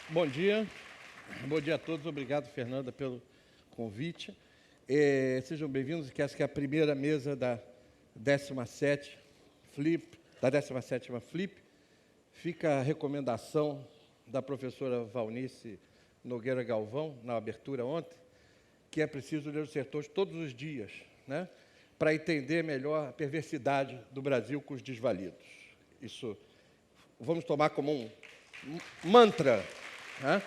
Bom dia. Bom dia a todos. Obrigado, Fernanda, pelo convite. Sejam bem-vindos, que essa que é a primeira mesa da 17ª Flip. Fica a recomendação da professora Valnice Nogueira Galvão, na abertura ontem, que é preciso ler os sertões todos os dias, né, para entender melhor a perversidade do Brasil com os desvalidos. Isso vamos tomar como um mantra, né?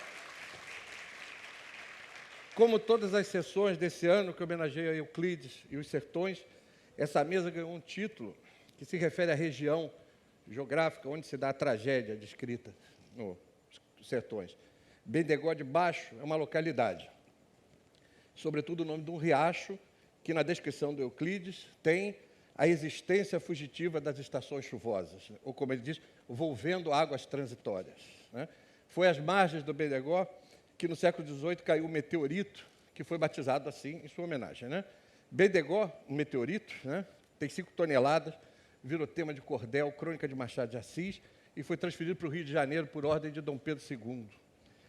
Como todas as sessões desse ano, que homenageia Euclides e os sertões, essa mesa ganhou um título que se refere à região geográfica onde se dá a tragédia descrita nos sertões. Bendegó de Baixo é uma localidade, sobretudo o nome de um riacho, que na descrição do Euclides tem a existência fugitiva das estações chuvosas, ou como ele diz, volvendo águas transitórias, né? Foi às margens do Bendegó que no século XVIII caiu um meteorito, que foi batizado assim em sua homenagem, né? Bendegó, um meteorito, né, tem 5 toneladas, virou tema de cordel, crônica de Machado de Assis, e foi transferido para o Rio de Janeiro por ordem de Dom Pedro II.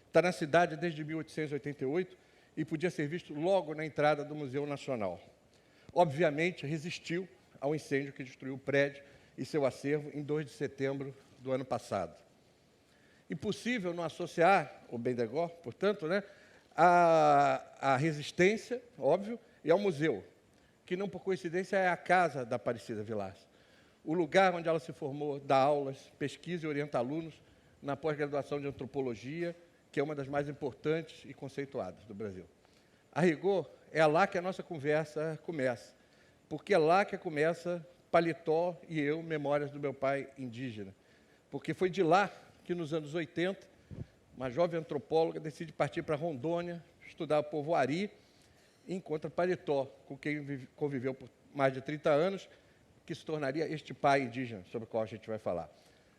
Está na cidade desde 1888 e podia ser visto logo na entrada do Museu Nacional. Obviamente, resistiu ao incêndio que destruiu o prédio e seu acervo em 2 de setembro do ano passado. Impossível não associar o Bendegó, portanto, né, à resistência, óbvio, e ao museu, que não por coincidência é a casa da Aparecida Vilaça, o lugar onde ela se formou, dá aulas, pesquisa e orienta alunos na pós-graduação de antropologia, que é uma das mais importantes e conceituadas do Brasil. A rigor, é lá que a nossa conversa começa, porque é lá que começa Paletó e eu, Memórias do Meu Pai Indígena, porque foi de lá que, nos anos 80, uma jovem antropóloga decide partir para Rondônia, estudar o povo Ari, e encontra Paletó, com quem conviveu por mais de 30 anos, que se tornaria este pai indígena, sobre o qual a gente vai falar.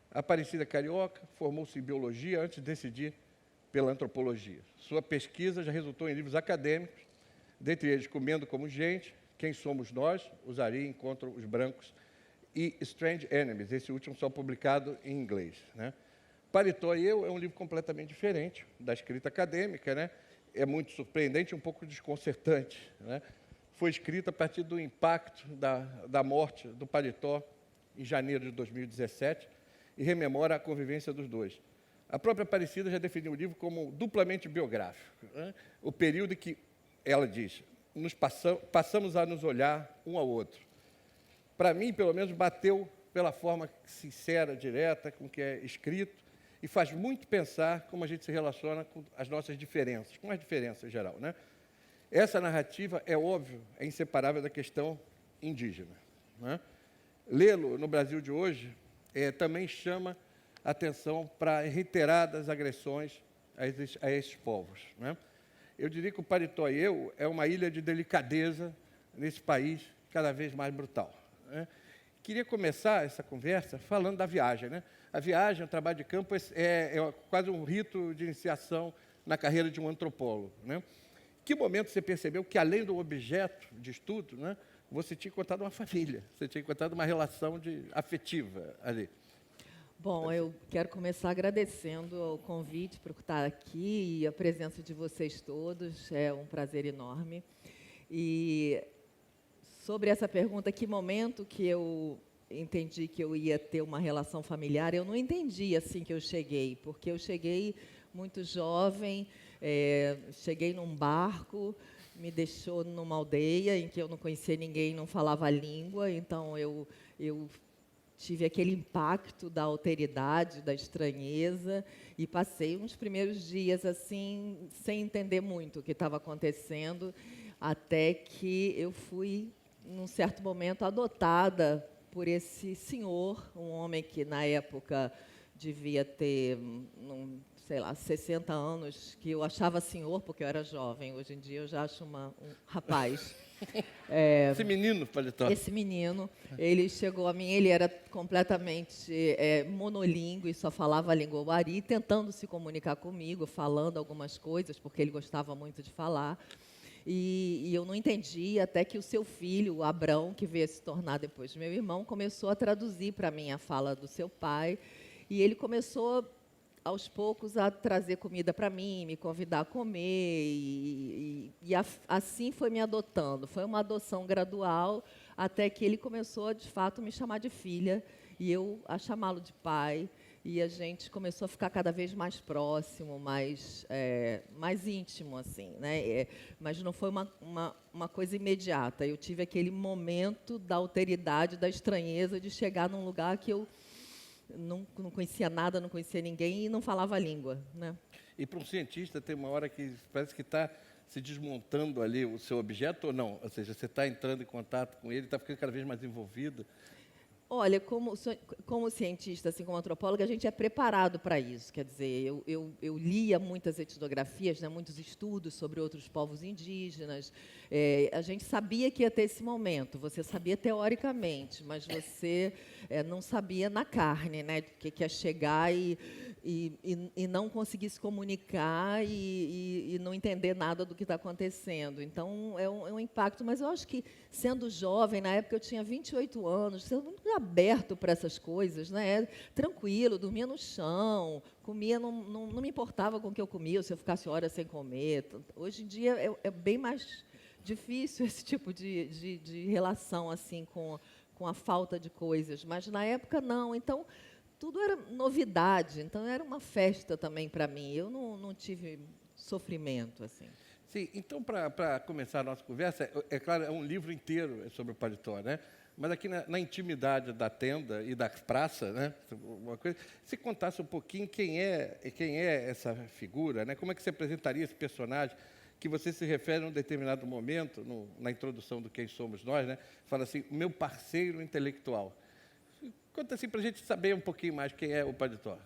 Aparecida carioca, formou-se em biologia antes de decidir pela antropologia. Sua pesquisa já resultou em livros acadêmicos, dentre eles Comendo como Gente, Quem Somos Nós, os Ari encontram os brancos, e Strange Enemies, esse último só publicado em inglês, né? Paletó e Eu é um livro completamente diferente da escrita acadêmica, né? É muito surpreendente e um pouco desconcertante, né? Foi escrita a partir do impacto da morte do Paletó em janeiro de 2017 e rememora a convivência dos dois. A própria Aparecida já definiu o livro como duplamente biográfico, né? O período em que, ela diz, passamos a nos olhar um ao outro. Para mim, pelo menos, bateu pela forma sincera, direta, com que é escrito, e faz muito pensar como a gente se relaciona com as nossas diferenças, com as diferenças em geral, né? Essa narrativa, é óbvio, é inseparável da questão indígena, né? Lê-lo no Brasil de hoje também chama atenção para reiteradas agressões a esses povos, né? Eu diria que o Paletó e Eu é uma ilha de delicadeza nesse país cada vez mais brutal, né? Queria começar essa conversa falando da viagem, né? A viagem, o trabalho de campo, é quase um rito de iniciação na carreira de um antropólogo, né? Que momento você percebeu que, além do objeto de estudo, né, você tinha encontrado uma família, você tinha encontrado uma relação afetiva ali? Bom, eu quero começar agradecendo o convite para estar aqui e a presença de vocês todos. É um prazer enorme. E sobre essa pergunta, que momento que eu entendi que eu ia ter uma relação familiar, eu não entendi assim que eu cheguei, porque eu cheguei muito jovem, cheguei num barco, me deixou numa aldeia em que eu não conhecia ninguém, não falava a língua, então eu tive aquele impacto da alteridade, da estranheza, e passei uns primeiros dias assim, sem entender muito o que estava acontecendo, até que eu fui, num certo momento, adotada por esse senhor, um homem que, na época, devia ter, sei lá, 60 anos, que eu achava senhor porque eu era jovem. Hoje em dia eu já acho um rapaz. Esse menino, Paletó. Esse menino, ele chegou a mim, ele era completamente monolíngue, só falava a língua Wari, tentando se comunicar comigo, falando algumas coisas, porque ele gostava muito de falar. E eu não entendi, até que o seu filho, o Abrão, que veio a se tornar depois meu irmão, começou a traduzir para mim a fala do seu pai, e ele começou aos poucos, a trazer comida para mim, me convidar a comer, assim foi me adotando. Foi uma adoção gradual, até que ele começou, de fato, me chamar de filha, e eu a chamá-lo de pai, e a gente começou a ficar cada vez mais próximo, mais íntimo, assim, né? Mas não foi uma coisa imediata. Eu tive aquele momento da alteridade, da estranheza, de chegar num lugar que eu não conhecia nada, não conhecia ninguém e não falava a língua, né? E para um cientista tem uma hora que parece que está se desmontando ali o seu objeto ou não? Ou seja, você está entrando em contato com ele, está ficando cada vez mais envolvido. Olha, como cientista, assim como antropóloga, a gente é preparado para isso. Quer dizer, eu lia muitas etnografias, né, muitos estudos sobre outros povos indígenas. A gente sabia que ia ter esse momento. Você sabia teoricamente, mas você não sabia na carne, né, que ia chegar e não conseguir se comunicar e não entender nada do que está acontecendo. Então, é um impacto. Mas eu acho que, sendo jovem, na época eu tinha 28 anos, sendo muito aberto para essas coisas, né? Tranquilo, dormia no chão, comia, não me importava com o que eu comia, ou se eu ficasse horas sem comer. Hoje em dia é bem mais difícil esse tipo de relação assim com a falta de coisas, mas na época não. Então, tudo era novidade, então era uma festa também para mim. Eu não tive sofrimento, assim. Sim, então, para começar a nossa conversa, é claro, é um livro inteiro sobre o paletó, né? Mas aqui na intimidade da tenda e da praça, né? Uma coisa, se contasse um pouquinho quem é essa figura, né? Como é que você apresentaria esse personagem que você se refere a um determinado momento, na introdução do Quem Somos Nós, né? Fala assim, meu parceiro intelectual. Conta assim para a gente saber um pouquinho mais quem é o paletó.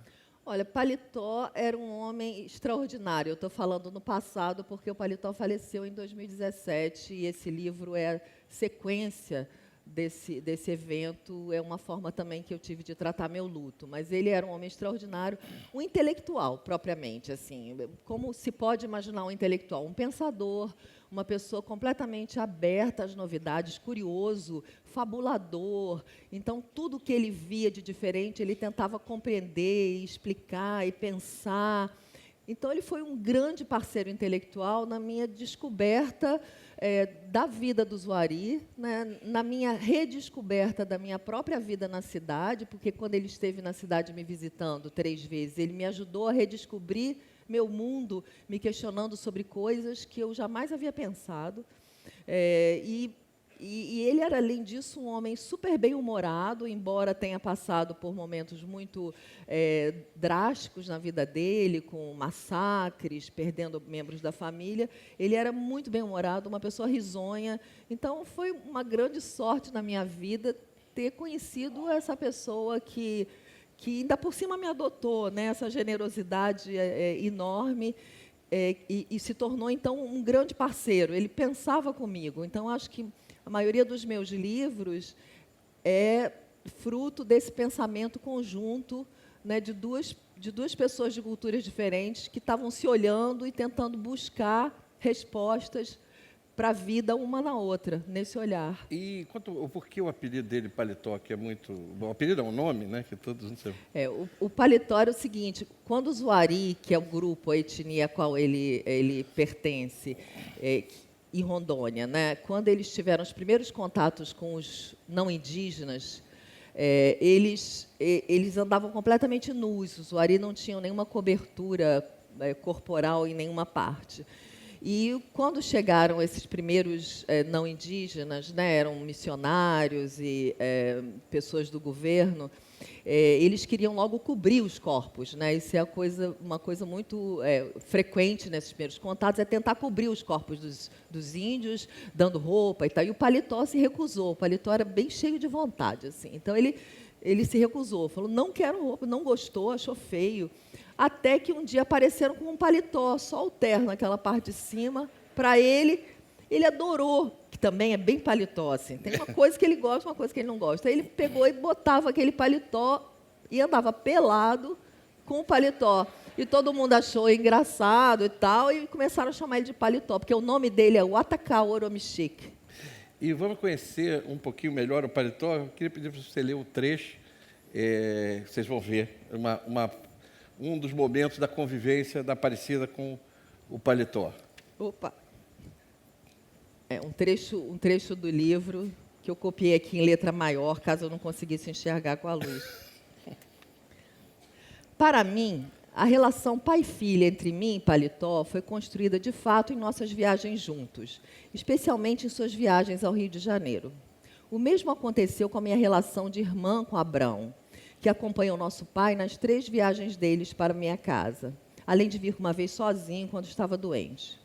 Olha, Paletó era um homem extraordinário. Eu estou falando no passado porque o Paletó faleceu em 2017 e esse livro é sequência desse evento. É uma forma também que eu tive de tratar meu luto. Mas ele era um homem extraordinário, um intelectual, propriamente. Assim, como se pode imaginar um intelectual? Um pensador, uma pessoa completamente aberta às novidades, curioso, fabulador. Então, tudo que ele via de diferente, ele tentava compreender, e explicar e pensar. Então, ele foi um grande parceiro intelectual na minha descoberta da vida do Zuari, né, na minha redescoberta da minha própria vida na cidade, porque quando ele esteve na cidade me visitando 3 vezes, ele me ajudou a redescobrir meu mundo, me questionando sobre coisas que eu jamais havia pensado. E ele era, além disso, um homem super bem-humorado, embora tenha passado por momentos muito drásticos na vida dele, com massacres, perdendo membros da família. Ele era muito bem-humorado, uma pessoa risonha. Então, foi uma grande sorte na minha vida ter conhecido essa pessoa que ainda por cima me adotou, né? Essa generosidade enorme, e se tornou, então, um grande parceiro. Ele pensava comigo. Então, acho que a maioria dos meus livros é fruto desse pensamento conjunto, né, de duas pessoas de culturas diferentes que estavam se olhando e tentando buscar respostas para a vida uma na outra, nesse olhar. E por que o apelido dele, Paletó, que é muito... Bom, o apelido é um nome, né, que todos não sabem. O paletó era o seguinte, quando o Zuari, que é o grupo, a etnia a qual ele pertence, em Rondônia, né, quando eles tiveram os primeiros contatos com os não indígenas, eles andavam completamente nus, os Zuari não tinham nenhuma cobertura corporal em nenhuma parte. E quando chegaram esses primeiros não indígenas, né, eram missionários e pessoas do governo, eles queriam logo cobrir os corpos, né? Isso é uma coisa muito frequente nesses primeiros contatos, é tentar cobrir os corpos dos índios, dando roupa e tal. E o paletó se recusou. O paletó era bem cheio de vontade, assim. Então ele se recusou, falou: não quero roupa, não gostou, achou feio. Até que um dia apareceram com um paletó, só o terno, aquela parte de cima, para ele adorou, que também é bem paletó, assim. Tem uma coisa que ele gosta, uma coisa que ele não gosta. Aí ele pegou e botava aquele paletó e andava pelado com o paletó. E todo mundo achou engraçado e tal, e começaram a chamar ele de paletó, porque o nome dele é Wataka Oromishik. E vamos conhecer um pouquinho melhor o paletó. Eu queria pedir para você ler o trecho, vocês vão ver um dos momentos da convivência da Aparecida com o paletó. Opa! É um trecho do livro que eu copiei aqui em letra maior, caso eu não conseguisse enxergar com a luz. Para mim, a relação pai-filha entre mim e Paletó foi construída, de fato, em nossas viagens juntos, especialmente em suas viagens ao Rio de Janeiro. O mesmo aconteceu com a minha relação de irmã com Abrão, que acompanhou nosso pai nas 3 viagens deles para minha casa, além de vir uma vez sozinho quando estava doente.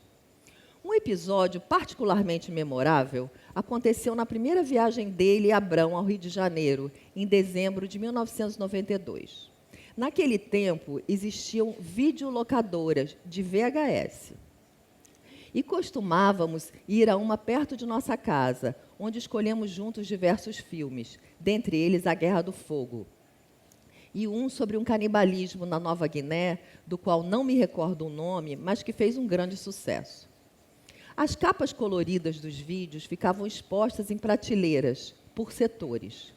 Um episódio particularmente memorável aconteceu na primeira viagem dele e Abrão ao Rio de Janeiro, em dezembro de 1992. Naquele tempo, existiam videolocadoras de VHS. E costumávamos ir a uma perto de nossa casa, onde escolhemos juntos diversos filmes, dentre eles A Guerra do Fogo, e um sobre um canibalismo na Nova Guiné, do qual não me recordo o nome, mas que fez um grande sucesso. As capas coloridas dos vídeos ficavam expostas em prateleiras, por setores.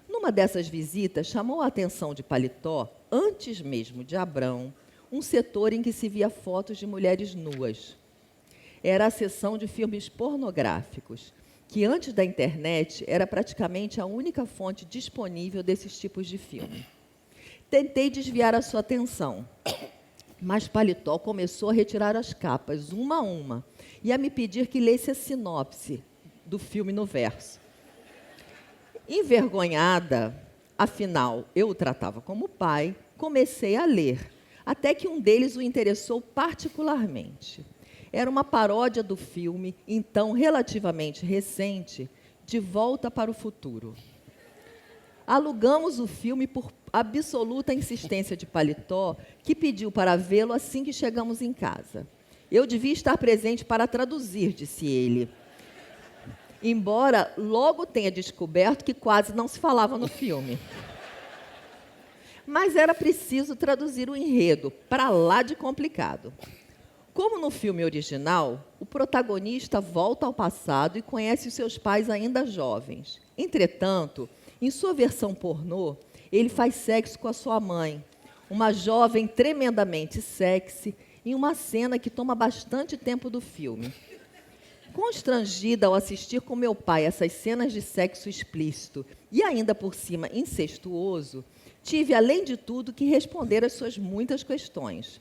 Numa dessas visitas, chamou a atenção de Paletó, antes mesmo de Abrão, um setor em que se via fotos de mulheres nuas. Era a seção de filmes pornográficos, que antes da internet era praticamente a única fonte disponível desses tipos de filme. Tentei desviar a sua atenção, mas Paletó começou a retirar as capas, uma a uma, e a me pedir que lesse a sinopse do filme no verso. Envergonhada, afinal, eu o tratava como pai, comecei a ler, até que um deles o interessou particularmente. Era uma paródia do filme, então relativamente recente, De Volta para o Futuro. Alugamos o filme por absoluta insistência de Paletó, que pediu para vê-lo assim que chegamos em casa. Eu devia estar presente para traduzir, disse ele. Embora logo tenha descoberto que quase não se falava no filme. Mas era preciso traduzir o enredo, para lá de complicado. Como no filme original, o protagonista volta ao passado e conhece os seus pais ainda jovens. Entretanto, em sua versão pornô, ele faz sexo com a sua mãe, uma jovem tremendamente sexy, em uma cena que toma bastante tempo do filme. Constrangida ao assistir com meu pai essas cenas de sexo explícito e ainda por cima incestuoso, tive, além de tudo, que responder às suas muitas questões.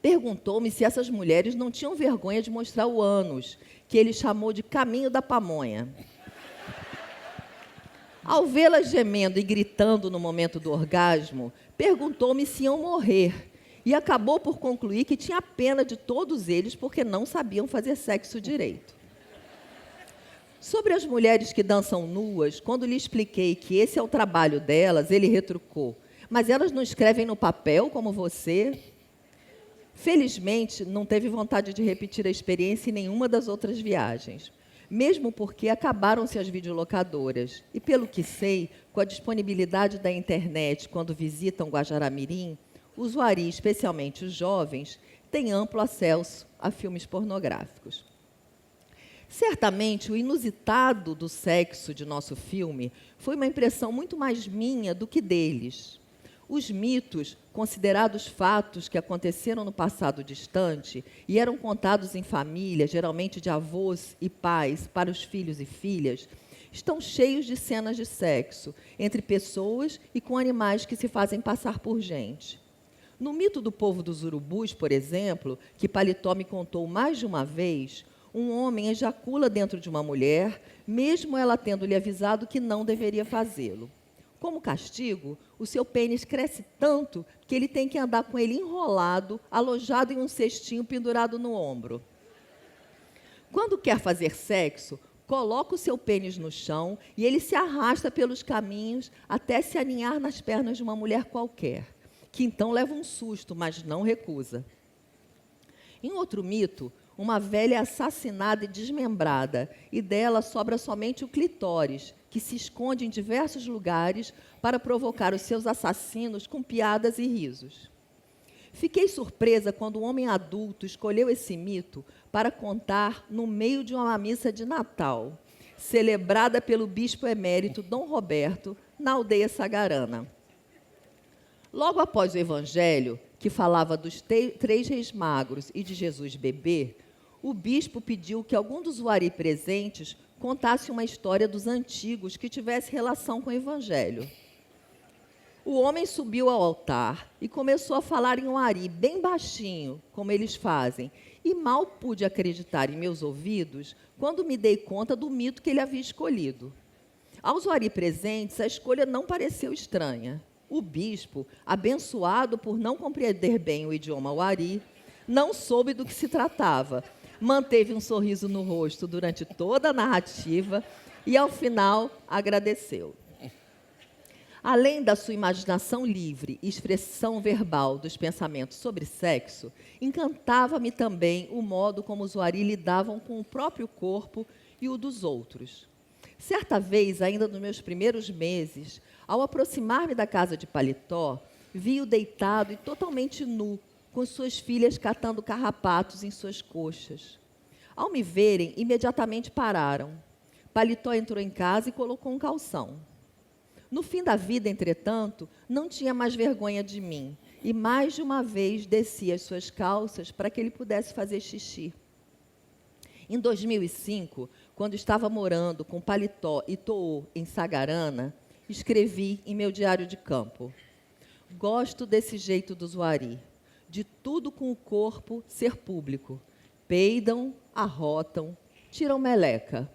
Perguntou-me se essas mulheres não tinham vergonha de mostrar o ânus, que ele chamou de caminho da pamonha. Ao vê-las gemendo e gritando no momento do orgasmo, perguntou-me se iam morrer e acabou por concluir que tinha pena de todos eles porque não sabiam fazer sexo direito. Sobre as mulheres que dançam nuas, quando lhe expliquei que esse é o trabalho delas, ele retrucou: mas elas não escrevem no papel como você? Felizmente, não teve vontade de repetir a experiência em nenhuma das outras viagens, mesmo porque acabaram-se as videolocadoras. E, pelo que sei, com a disponibilidade da internet quando visitam Guajará-Mirim, o usuário, especialmente os jovens, têm amplo acesso a filmes pornográficos. Certamente, o inusitado do sexo de nosso filme foi uma impressão muito mais minha do que deles. Os mitos, considerados fatos que aconteceram no passado distante e eram contados em família, geralmente de avós e pais, para os filhos e filhas, estão cheios de cenas de sexo entre pessoas e com animais que se fazem passar por gente. No mito do povo dos urubus, por exemplo, que Paletó me contou mais de uma vez, um homem ejacula dentro de uma mulher, mesmo ela tendo-lhe avisado que não deveria fazê-lo. Como castigo, o seu pênis cresce tanto que ele tem que andar com ele enrolado, alojado em um cestinho pendurado no ombro. Quando quer fazer sexo, coloca o seu pênis no chão e ele se arrasta pelos caminhos até se aninhar nas pernas de uma mulher qualquer, que então leva um susto, mas não recusa. Em outro mito, uma velha é assassinada e desmembrada, e dela sobra somente o clitóris, que se esconde em diversos lugares para provocar os seus assassinos com piadas e risos. Fiquei surpresa quando um homem adulto escolheu esse mito para contar no meio de uma missa de Natal, celebrada pelo bispo emérito Dom Roberto, na aldeia Sagarana. Logo após o Evangelho, que falava dos 3 reis magros e de Jesus bebê, o bispo pediu que algum dos Uari presentes contasse uma história dos antigos que tivesse relação com o Evangelho. O homem subiu ao altar e começou a falar em Uari, bem baixinho, como eles fazem, e mal pude acreditar em meus ouvidos quando me dei conta do mito que ele havia escolhido. Aos Uari presentes, a escolha não pareceu estranha. O bispo, abençoado por não compreender bem o idioma Uari, não soube do que se tratava, manteve um sorriso no rosto durante toda a narrativa e, ao final, agradeceu. Além da sua imaginação livre e expressão verbal dos pensamentos sobre sexo, encantava-me também o modo como os Uari lidavam com o próprio corpo e o dos outros. Certa vez, ainda nos meus primeiros meses, ao aproximar-me da casa de Paletó, vi-o deitado e totalmente nu, com suas filhas catando carrapatos em suas coxas. Ao me verem, imediatamente pararam. Paletó entrou em casa e colocou um calção. No fim da vida, entretanto, não tinha mais vergonha de mim e mais de uma vez descia as suas calças para que ele pudesse fazer xixi. Em 2005, quando estava morando com Paletó e Toô em Sagarana, escrevi em meu diário de campo: gosto desse jeito dos Uari, de tudo com o corpo ser público. Peidam, arrotam, tiram meleca.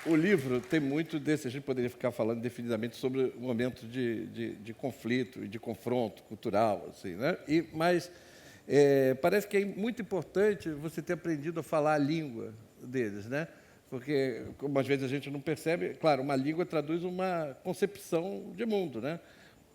O livro tem muito desse, a gente poderia ficar falando definidamente sobre o momento de conflito e de confronto cultural, assim, né? Mas parece que é muito importante você ter aprendido a falar a língua deles, né? Porque, como às vezes a gente não percebe, claro, uma língua traduz uma concepção de mundo, né?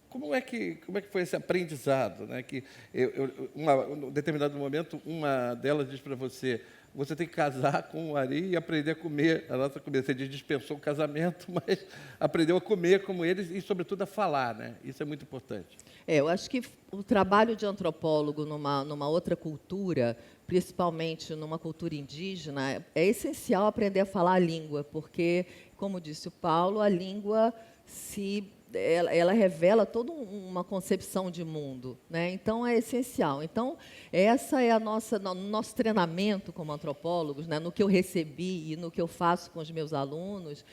Como é que foi esse aprendizado, né? Que em determinado momento, uma delas diz para você: você tem que casar com o Uari e aprender a comer a nossa comida. Você dispensou o casamento, mas aprendeu a comer como eles e, sobretudo, a falar, né? Isso é muito importante. Eu acho que o trabalho de antropólogo numa outra cultura, principalmente numa cultura indígena, é essencial aprender a falar a língua, porque, como disse o Paulo, a língua ela revela toda uma concepção de mundo, né? Então é essencial. Então essa é nosso treinamento como antropólogos, né? No que eu recebi e no que eu faço com os meus alunos,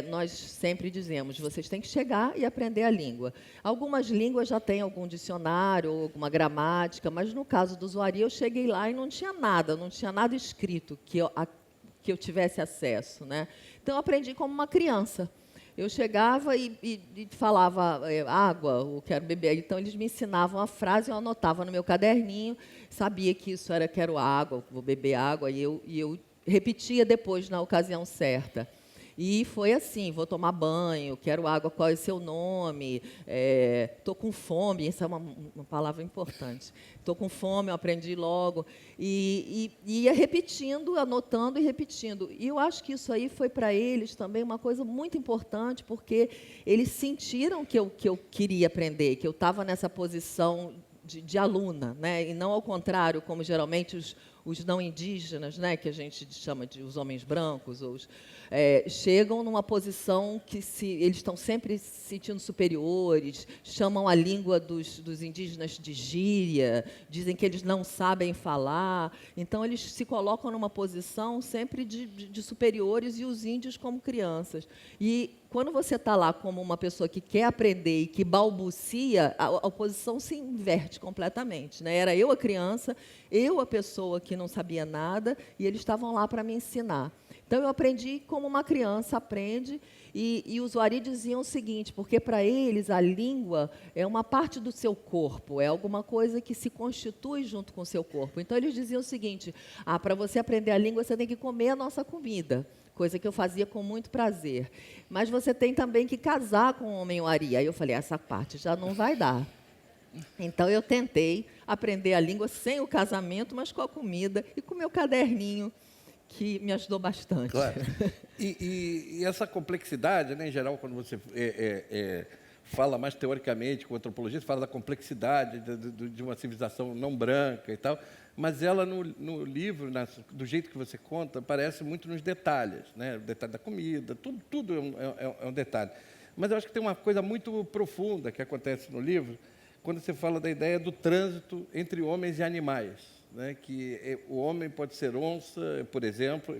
nós sempre dizemos: vocês têm que chegar e aprender a língua. Algumas línguas já têm algum dicionário, alguma gramática, mas no caso do Uari eu cheguei lá e não tinha nada escrito que eu tivesse acesso, né? Então eu aprendi como uma criança. Eu chegava e falava água, ou quero beber. Então, eles me ensinavam a frase, eu anotava no meu caderninho, sabia que isso era quero água, vou beber água, e eu repetia depois, na ocasião certa. E foi assim: vou tomar banho, quero água, qual é o seu nome, estou com fome, essa é uma palavra importante. Estou com fome, eu aprendi logo. E ia repetindo, anotando e repetindo. E eu acho que isso aí foi para eles também uma coisa muito importante, porque eles sentiram que eu queria aprender, que eu estava nessa posição de aluna, né? E não ao contrário, como geralmente os não indígenas, né, que a gente chama de os homens brancos, chegam numa posição que eles estão sempre se sentindo superiores, chamam a língua dos indígenas de gíria, dizem que eles não sabem falar. Então, eles se colocam numa posição sempre de superiores, e os índios como crianças. E quando você está lá como uma pessoa que quer aprender e que balbucia, a posição se inverte completamente, né? Era eu a criança, eu a pessoa que não sabia nada, e eles estavam lá para me ensinar. Então, eu aprendi como uma criança aprende, e os Uari diziam o seguinte, porque para eles a língua é uma parte do seu corpo, é alguma coisa que se constitui junto com o seu corpo. Então, eles diziam o seguinte: para você aprender a língua, você tem que comer a nossa comida, coisa que eu fazia com muito prazer. Mas você tem também que casar com um homem Uari. Aí eu falei: essa parte já não vai dar. Então, eu tentei aprender a língua sem o casamento, mas com a comida e com o meu caderninho, que me ajudou bastante. Claro. E essa complexidade, né, em geral, quando você fala mais teoricamente com o antropologista, fala da complexidade de uma civilização não branca e tal. mas ela no livro, do jeito que você conta, aparece muito nos detalhes, né? O detalhe da comida, tudo é um detalhe. Mas eu acho que tem uma coisa muito profunda que acontece no livro, quando você fala da ideia do trânsito entre homens e animais, né? Que o homem pode ser onça, por exemplo,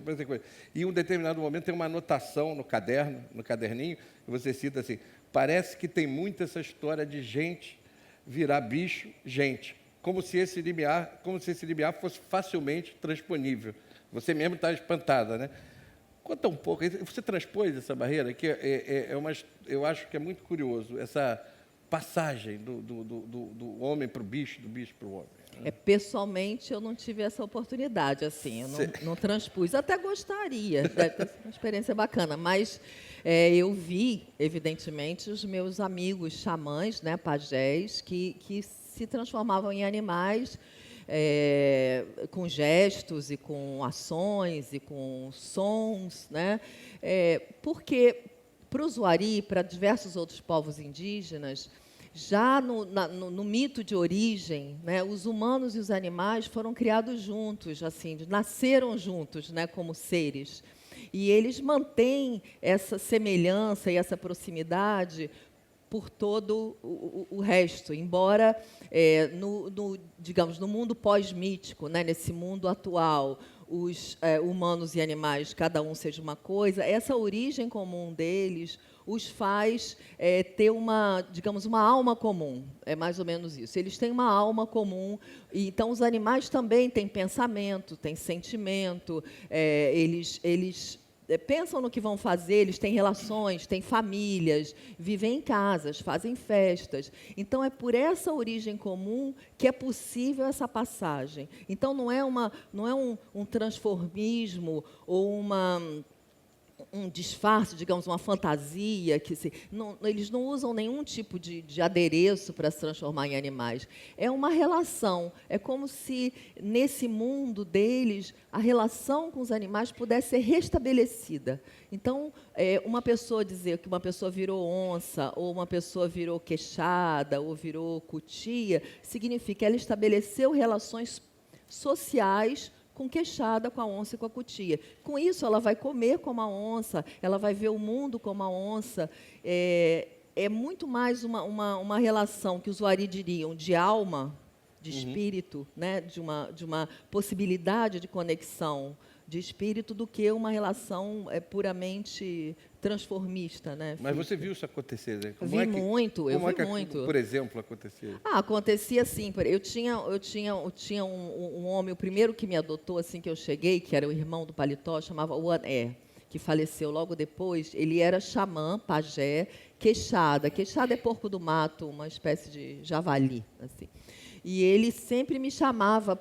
e em um determinado momento tem uma anotação no caderninho, e você cita assim: parece que tem muito essa história de gente virar bicho, gente, como se esse limiar fosse facilmente transponível. Você mesmo está espantada, né? Conta um pouco, você transpôs essa barreira, que eu acho que é muito curioso, essa passagem do homem para o bicho, do bicho para o homem. Pessoalmente, eu não tive essa oportunidade, assim, eu não transpus. Até gostaria, deve ter sido uma experiência bacana, mas eu vi, evidentemente, os meus amigos xamãs, né, pajés, que se transformavam em animais com gestos e com ações e com sons, né? Porque para o Zuari e para diversos outros povos indígenas, já no mito de origem, né, os humanos e os animais foram criados juntos, assim, nasceram juntos, né, como seres. E eles mantêm essa semelhança e essa proximidade por todo o resto, embora digamos, no mundo pós-mítico, né, nesse mundo atual, os humanos e animais, cada um seja uma coisa, essa origem comum deles os faz ter digamos, uma alma comum. É mais ou menos isso. Eles têm uma alma comum, e então os animais também têm pensamento, têm sentimento, eles pensam no que vão fazer, eles têm relações, têm famílias, vivem em casas, fazem festas. Então, é por essa origem comum que é possível essa passagem. Então, não é um transformismo ou um disfarce, digamos, uma fantasia, eles não usam nenhum tipo de adereço para se transformar em animais. É uma relação, é como se, nesse mundo deles, a relação com os animais pudesse ser restabelecida. Então, uma pessoa dizer que uma pessoa virou onça, ou uma pessoa virou queixada, ou virou cutia, significa que ela estabeleceu relações sociais com queixada, com a onça e com a cutia. Com isso, ela vai comer como a onça, ela vai ver o mundo como a onça. É muito mais uma relação que os Wari diriam de alma, de espírito, né? de uma possibilidade de conexão de espírito, do que uma relação puramente transformista, né? Mas você viu isso acontecer, né? Eu vi muito. Por exemplo, acontecia? Acontecia assim. Eu tinha um homem, o primeiro que me adotou assim que eu cheguei, que era o irmão do paletó, chamava Uané, que faleceu logo depois. Ele era xamã, pajé, queixada. Queixada é porco do mato, uma espécie de javali, assim. E ele sempre me chamava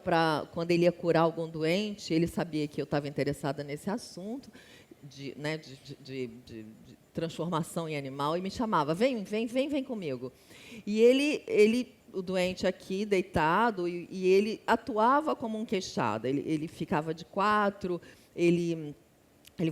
quando ele ia curar algum doente, ele sabia que eu estava interessada nesse assunto de transformação em animal, e me chamava: vem comigo. E ele, o doente aqui, deitado, e ele atuava como um queixada. Ele ficava de quatro, ele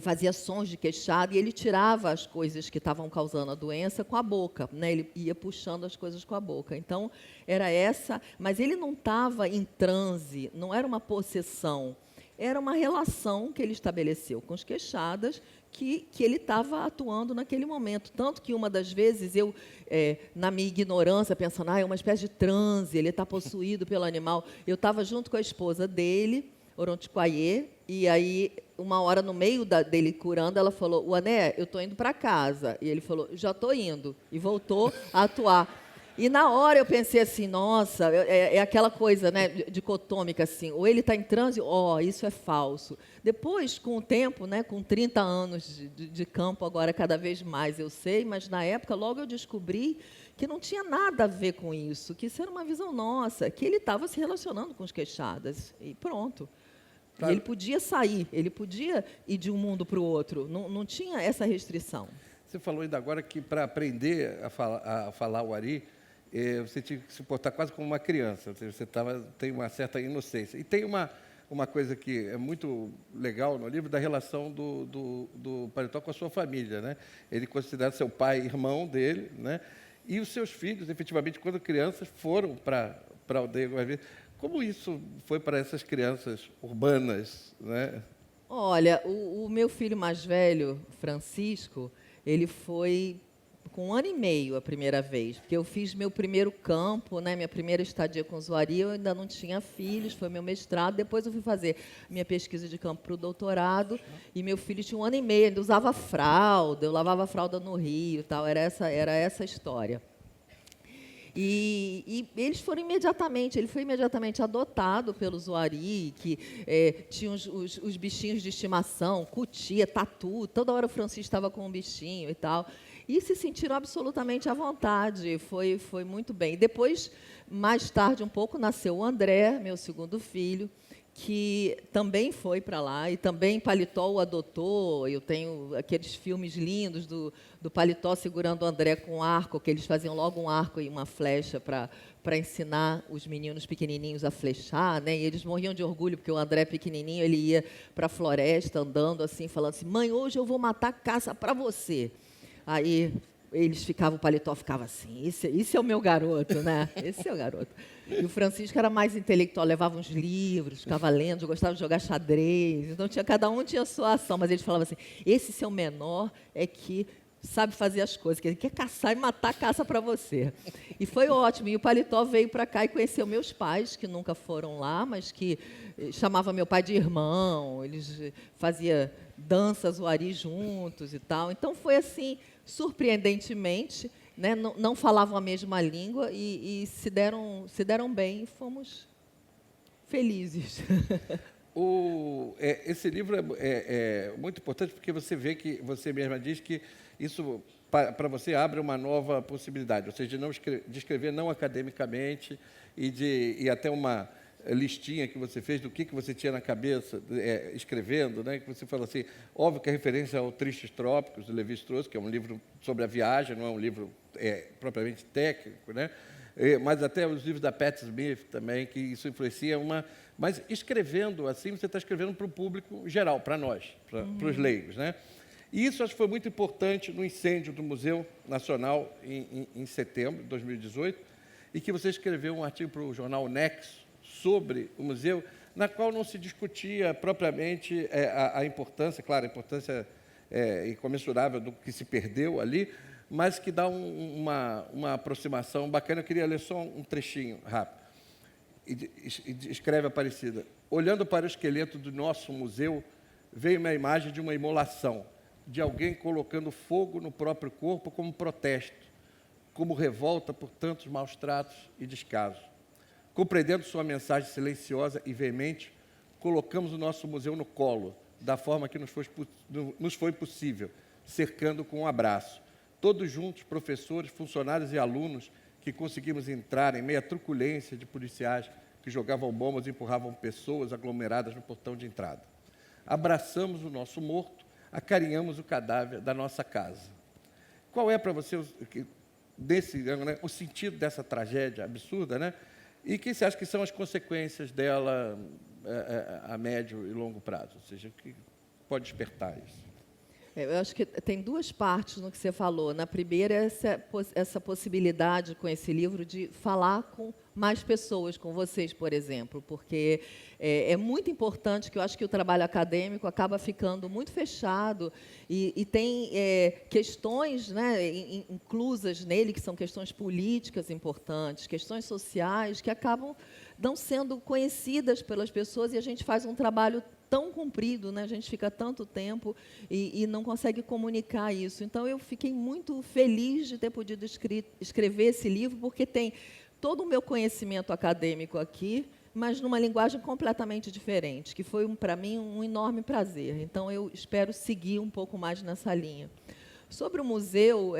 fazia sons de queixada e ele tirava as coisas que estavam causando a doença com a boca, né? Ele ia puxando as coisas com a boca. Então, era essa... Mas ele não estava em transe, não era uma possessão. Era uma relação que ele estabeleceu com as queixadas, que ele estava atuando naquele momento. Tanto que, uma das vezes, eu, na minha ignorância, pensando, é uma espécie de transe, ele está possuído pelo animal. Eu estava junto com a esposa dele, Orontiquaiê, e aí, uma hora no meio dele curando, ela falou: Uané, eu estou indo para casa. E ele falou: já estou indo. E voltou a atuar. E na hora eu pensei assim: nossa, é aquela coisa, né, dicotômica, assim, ou ele está em transe, isso é falso. Depois, com o tempo, né, com 30 anos de campo, agora cada vez mais eu sei, mas na época logo eu descobri que não tinha nada a ver com isso, que isso era uma visão nossa, que ele estava se relacionando com os queixadas, e pronto. Claro. E ele podia sair, ele podia ir de um mundo para o outro, não tinha essa restrição. Você falou ainda agora que, para aprender a falar o Wari, você tinha que se portar quase como uma criança, você tem uma certa inocência. E tem uma coisa que é muito legal no livro, da relação do paletó com a sua família, né? Ele considera seu pai irmão dele, né? E os seus filhos, efetivamente, quando crianças, foram para a aldeia. Como isso foi para essas crianças urbanas, né? Olha, o meu filho mais velho, Francisco, ele foi com 1 ano e meio a primeira vez, porque eu fiz meu primeiro campo, né, minha primeira estadia com Zuari, eu ainda não tinha filhos, foi meu mestrado, depois eu fui fazer minha pesquisa de campo para o doutorado, e meu filho tinha 1 ano e meio, ainda usava fralda, eu lavava fralda no Rio e tal, era essa a história. E ele foi imediatamente adotado pelo Zuari, que tinha os bichinhos de estimação, cutia, tatu, toda hora o Francisco estava com um bichinho e tal. E se sentiram absolutamente à vontade, foi muito bem. Depois, mais tarde um pouco, nasceu o André, meu segundo filho, que também foi para lá e também Paletó o adotou. Eu tenho aqueles filmes lindos do Paletó segurando o André com um arco, que eles faziam logo um arco e uma flecha para ensinar os meninos pequenininhos a flechar, né? E eles morriam de orgulho, porque o André pequenininho, ele ia para a floresta andando assim, falando assim, mãe, hoje eu vou matar caça para você. Aí o Paletó ficava assim, esse é o meu garoto, né? Esse é o garoto. E o Francisco era mais intelectual, levava uns livros, ficava lendo, gostava de jogar xadrez. Então, cada um tinha a sua ação, mas eles falavam assim, esse seu menor é que sabe fazer as coisas, que ele quer caçar e matar caça para você. E foi ótimo. E o Paletó veio para cá e conheceu meus pais, que nunca foram lá, mas que chamava meu pai de irmão, eles faziam dança Zuari juntos e tal. Então, foi assim, surpreendentemente, né, não falavam a mesma língua e se deram bem e fomos felizes. Esse livro é muito importante porque você vê que você mesma diz que isso para você abre uma nova possibilidade, ou seja, de escrever não academicamente e até uma listinha que você fez do que você tinha na cabeça escrevendo, né? Que você falou assim, óbvio que a referência ao Tristes Trópicos, do Levi-Strauss, que é um livro sobre a viagem, não é um livro propriamente técnico, né? Mas até os livros da Patti Smith também, que isso influencia Mas escrevendo assim, você está escrevendo para o público geral, para nós, para os leigos, né? E isso acho que foi muito importante no incêndio do Museu Nacional em setembro de 2018, e que você escreveu um artigo para o jornal Nexo sobre o museu, na qual não se discutia propriamente a importância, claro, a importância incomensurável do que se perdeu ali, mas que dá uma aproximação bacana. Eu queria ler só um trechinho rápido. Escreve Aparecida. Olhando para o esqueleto do nosso museu, veio uma imagem de uma imolação, de alguém colocando fogo no próprio corpo como protesto, como revolta por tantos maus tratos e descaso. Compreendendo sua mensagem silenciosa e veemente, colocamos o nosso museu no colo, da forma que nos foi possível, cercando com um abraço. Todos juntos, professores, funcionários e alunos, que conseguimos entrar em meia truculência de policiais que jogavam bombas e empurravam pessoas aglomeradas no portão de entrada. Abraçamos o nosso morto, acarinhamos o cadáver da nossa casa. Qual é para você o sentido dessa tragédia absurda, né? E que você acha que são as consequências dela a médio e longo prazo? Ou seja, o que pode despertar isso? Eu acho que tem duas partes no que você falou. Na primeira, essa possibilidade com esse livro de falar com mais pessoas, com vocês, por exemplo, porque é muito importante, que eu acho que o trabalho acadêmico acaba ficando muito fechado e tem questões, né, inclusas nele, que são questões políticas importantes, questões sociais, que acabam não sendo conhecidas pelas pessoas, e a gente faz um trabalho tão comprido, né? A gente fica tanto tempo e não consegue comunicar isso. Então, eu fiquei muito feliz de ter podido escrever esse livro, porque tem todo o meu conhecimento acadêmico aqui, mas numa linguagem completamente diferente, que foi, para mim, um enorme prazer. Então, eu espero seguir um pouco mais nessa linha. Sobre o museu,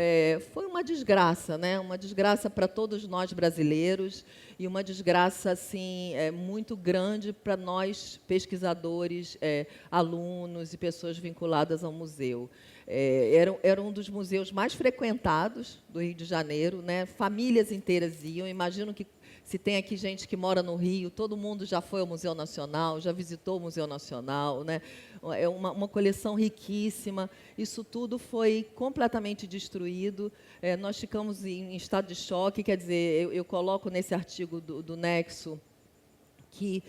foi uma desgraça, né? Uma desgraça para todos nós brasileiros e uma desgraça assim, muito grande para nós, pesquisadores, alunos e pessoas vinculadas ao museu. Era um dos museus mais frequentados do Rio de Janeiro, né? Famílias inteiras iam. Imagino que, se tem aqui gente que mora no Rio, todo mundo já foi ao Museu Nacional, já visitou o Museu Nacional, né? É uma coleção riquíssima. Isso tudo foi completamente destruído. Nós ficamos em estado de choque. Quer dizer, eu coloco nesse artigo do Nexo que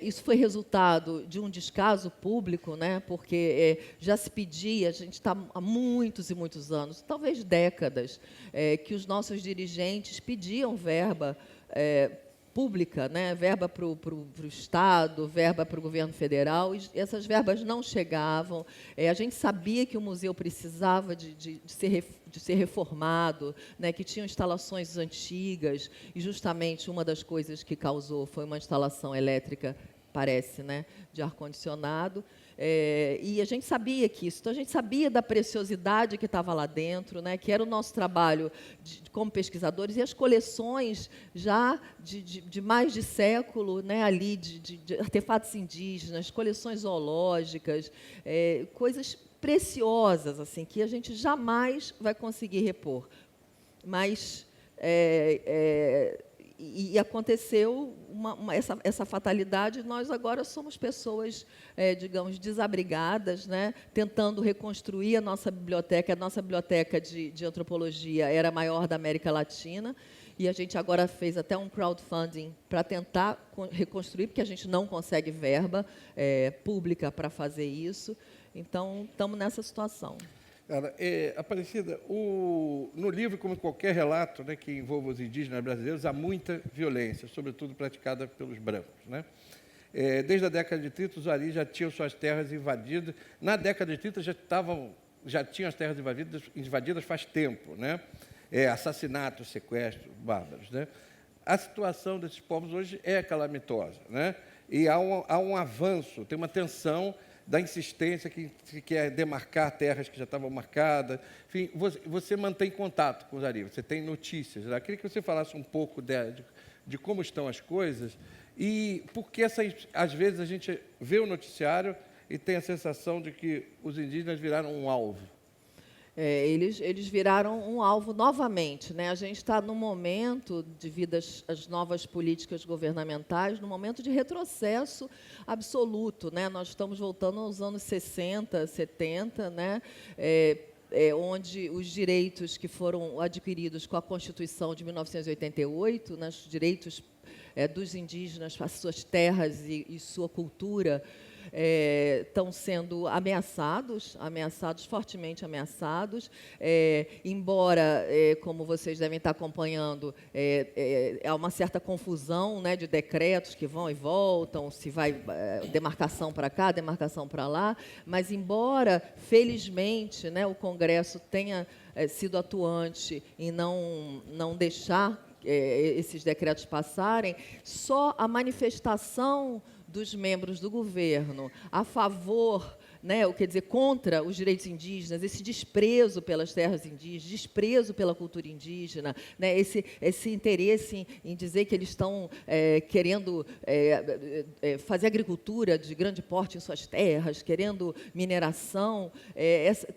isso foi resultado de um descaso público, né? Porque já se pedia, a gente está há muitos e muitos anos, talvez décadas, que os nossos dirigentes pediam verba pública, né? Verba para o Estado, verba para o governo federal, e essas verbas não chegavam. A gente sabia que o museu precisava de ser reformado, né? Que tinham instalações antigas, e justamente uma das coisas que causou foi uma instalação elétrica, parece, né? De ar-condicionado. E a gente sabia que isso, então a gente sabia da preciosidade que estava lá dentro, né, que era o nosso trabalho como pesquisadores, e as coleções já de mais de século, né, ali de artefatos indígenas, coleções zoológicas, coisas preciosas, assim, que a gente jamais vai conseguir repor. Mas e aconteceu essa fatalidade. Nós agora somos pessoas, digamos, desabrigadas, né, tentando reconstruir a nossa biblioteca. A nossa biblioteca de antropologia era a maior da América Latina, e a gente agora fez até um crowdfunding para tentar reconstruir, porque a gente não consegue verba pública para fazer isso. Então, estamos nessa situação. Cara, Aparecida, no livro, como em qualquer relato, né, que envolva os indígenas brasileiros, há muita violência, sobretudo praticada pelos brancos, né? Desde a década de 30, os Uari já tinham suas terras invadidas. Na década de 30, já tinham as terras invadidas faz tempo, né? Assassinatos, sequestros, bárbaros, né? A situação desses povos hoje é calamitosa, né? E há um avanço, tem uma tensão da insistência que quer demarcar terras que já estavam marcadas. Enfim, você mantém contato com os Uari, você tem notícias. Eu queria que você falasse um pouco de como estão as coisas e porque às vezes a gente vê o noticiário e tem a sensação de que os indígenas viraram um alvo. Eles viraram um alvo novamente, né? A gente está num momento, devido às novas políticas governamentais, num momento de retrocesso absoluto, né? Nós estamos voltando aos anos 60, 70, né? Onde os direitos que foram adquiridos com a Constituição de 1988, né? Os direitos dos indígenas, as suas terras e sua cultura, estão sendo ameaçados, fortemente ameaçados, embora, como vocês devem estar acompanhando, há uma certa confusão, né, de decretos que vão e voltam, se vai demarcação para cá, demarcação para lá, mas embora, felizmente, né, o Congresso tenha sido atuante em não deixar esses decretos passarem, só a manifestação dos membros do governo a favor, né, quer dizer, contra os direitos indígenas, esse desprezo pelas terras indígenas, desprezo pela cultura indígena, né, esse interesse em dizer que eles estão querendo fazer agricultura de grande porte em suas terras, querendo mineração,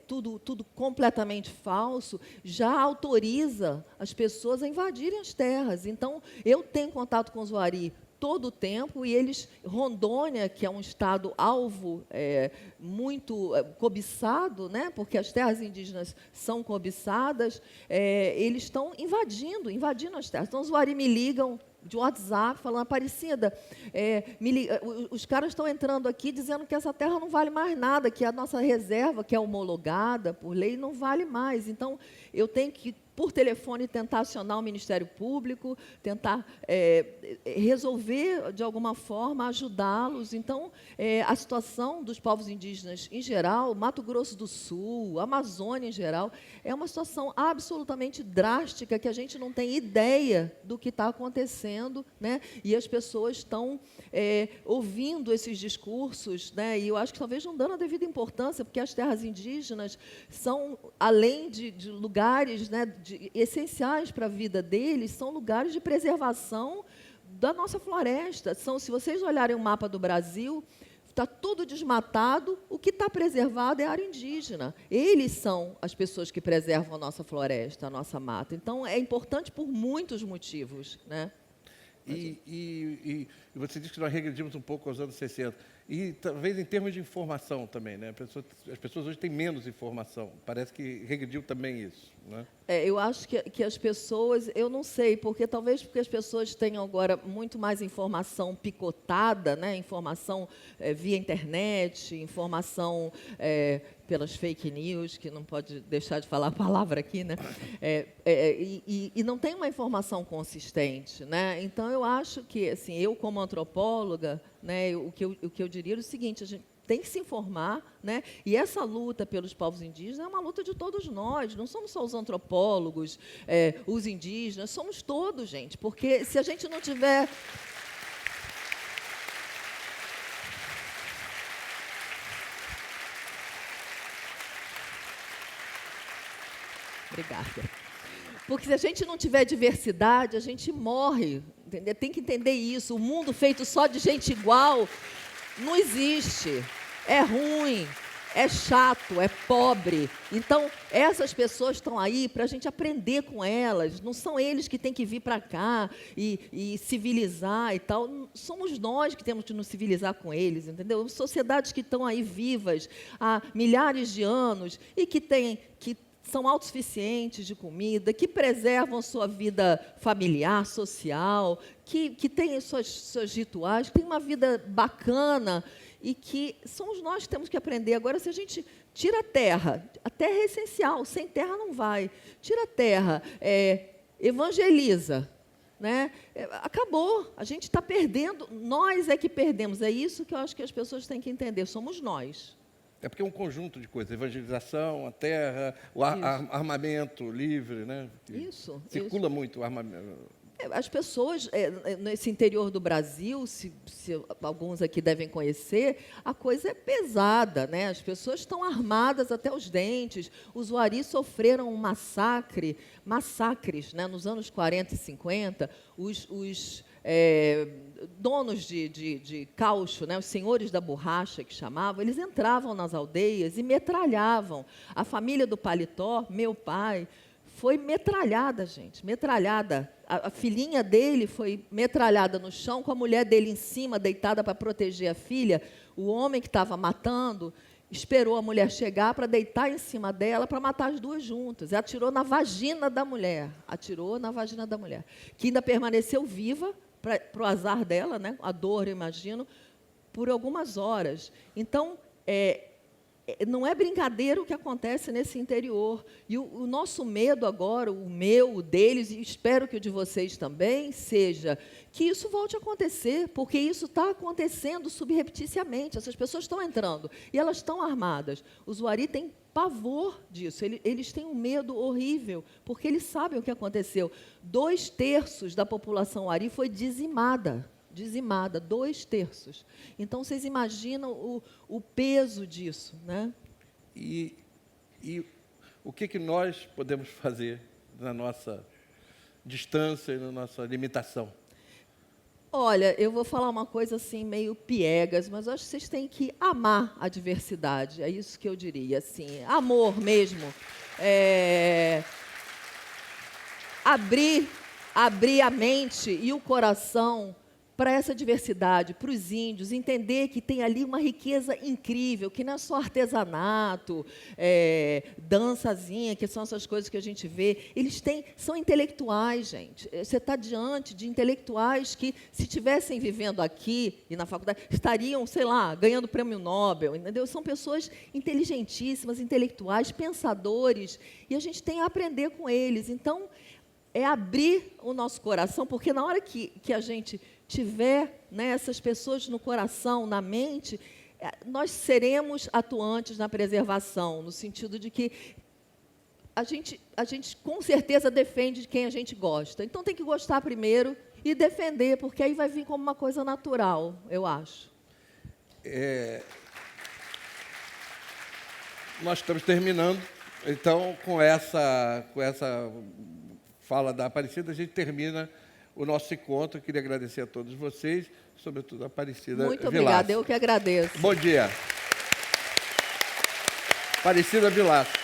tudo completamente falso, já autoriza as pessoas a invadirem as terras. Então, eu tenho contato com os Uari todo o tempo, e eles, Rondônia, que é um estado alvo muito cobiçado, né, porque as terras indígenas são cobiçadas, eles estão invadindo as terras. Então, os Uari me ligam de WhatsApp, falando: Aparecida, os caras estão entrando aqui dizendo que essa terra não vale mais nada, que a nossa reserva, que é homologada por lei, não vale mais. Então, eu tenho que, por telefone, tentar acionar o Ministério Público, tentar resolver, de alguma forma, ajudá-los. Então, a situação dos povos indígenas em geral, Mato Grosso do Sul, Amazônia em geral, é uma situação absolutamente drástica, que a gente não tem ideia do que está acontecendo, né? E as pessoas estão ouvindo esses discursos, né? E eu acho que talvez não dando a devida importância, porque as terras indígenas são, além de lugares, né, essenciais para a vida deles, são lugares de preservação da nossa floresta. Se vocês olharem o mapa do Brasil, está tudo desmatado, o que está preservado é a área indígena. Eles são as pessoas que preservam a nossa floresta, a nossa mata. Então, é importante por muitos motivos, né? E você disse que nós regredimos um pouco aos anos 60. E talvez em termos de informação também, né? As pessoas hoje têm menos informação. Parece que regrediu também isso, né? Eu acho que as pessoas, eu não sei, talvez porque as pessoas tenham agora muito mais informação picotada, né? Informação via internet, informação pelas fake news, que não pode deixar de falar a palavra aqui, né? E não tem uma informação consistente, né? Então, eu acho que, assim, eu como antropóloga, né, o que eu diria é o seguinte: a gente tem que se informar, né? E essa luta pelos povos indígenas é uma luta de todos nós, não somos só os antropólogos, os indígenas, somos todos, gente, porque se a gente não tiver... Obrigada. Porque se a gente não tiver diversidade, a gente morre, entendeu? Tem que entender isso. O mundo feito só de gente igual não existe. É ruim, é chato, é pobre. Então, essas pessoas estão aí para a gente aprender com elas. Não são eles que têm que vir para cá e civilizar e tal. Somos nós que temos que nos civilizar com eles, entendeu? Sociedades que estão aí vivas há milhares de anos e que são autossuficientes de comida, que preservam sua vida familiar, social, que têm seus rituais, que têm uma vida bacana e que somos nós que temos que aprender. Agora, se a gente tira a terra é essencial, sem terra não vai. Tira a terra, evangeliza, né? Acabou, a gente está perdendo, nós é que perdemos. É isso que eu acho que as pessoas têm que entender, somos nós. É porque é um conjunto de coisas, evangelização, a terra, o armamento livre, né? Isso. Circula muito o armamento. As pessoas, nesse interior do Brasil, se alguns aqui devem conhecer, a coisa é pesada, né? As pessoas estão armadas até os dentes. Os Waris sofreram um massacres, né? Nos anos 40 e 50, os donos de caucho, né, os senhores da borracha, que chamavam, eles entravam nas aldeias e metralhavam. A família do Paletó, meu pai, foi metralhada, gente, metralhada. A filhinha dele foi metralhada no chão, com a mulher dele em cima, deitada para proteger a filha. O homem que estava matando esperou a mulher chegar para deitar em cima dela, para matar as duas juntas. E atirou na vagina da mulher, que ainda permaneceu viva, para o azar dela, né? A dor, eu imagino, por algumas horas. Então, não é brincadeira o que acontece nesse interior. E o nosso medo agora, o meu, o deles, e espero que o de vocês também, seja que isso volte a acontecer, porque isso está acontecendo subrepticiamente. Essas pessoas estão entrando e elas estão armadas. Os Wari têm pavor disso, eles têm um medo horrível, porque eles sabem o que aconteceu. 2/3 da população Wari foi dizimada, 2/3. Então, vocês imaginam o peso disso, né? E o que nós podemos fazer na nossa distância e na nossa limitação? Olha, eu vou falar uma coisa assim meio piegas, mas eu acho que vocês têm que amar a diversidade. É isso que eu diria, assim, amor mesmo. Abrir a mente e o coração para essa diversidade, para os índios, entender que tem ali uma riqueza incrível, que não é só artesanato, dançazinha, que são essas coisas que a gente vê. Eles são intelectuais, gente. Você está diante de intelectuais que, se estivessem vivendo aqui e na faculdade, estariam, sei lá, ganhando prêmio Nobel, entendeu? São pessoas inteligentíssimas, intelectuais, pensadores, e a gente tem a aprender com eles. Então, é abrir o nosso coração, porque na hora que a gente tiver, né, essas pessoas no coração, na mente, nós seremos atuantes na preservação, no sentido de que a gente com certeza defende de quem a gente gosta. Então tem que gostar primeiro e defender, porque aí vai vir como uma coisa natural, eu acho. Nós estamos terminando, então com essa fala da Aparecida, a gente termina o nosso encontro. Eu queria agradecer a todos vocês, sobretudo a Aparecida Vilaça. Muito obrigada, eu que agradeço. Bom dia. Aparecida Vilaça.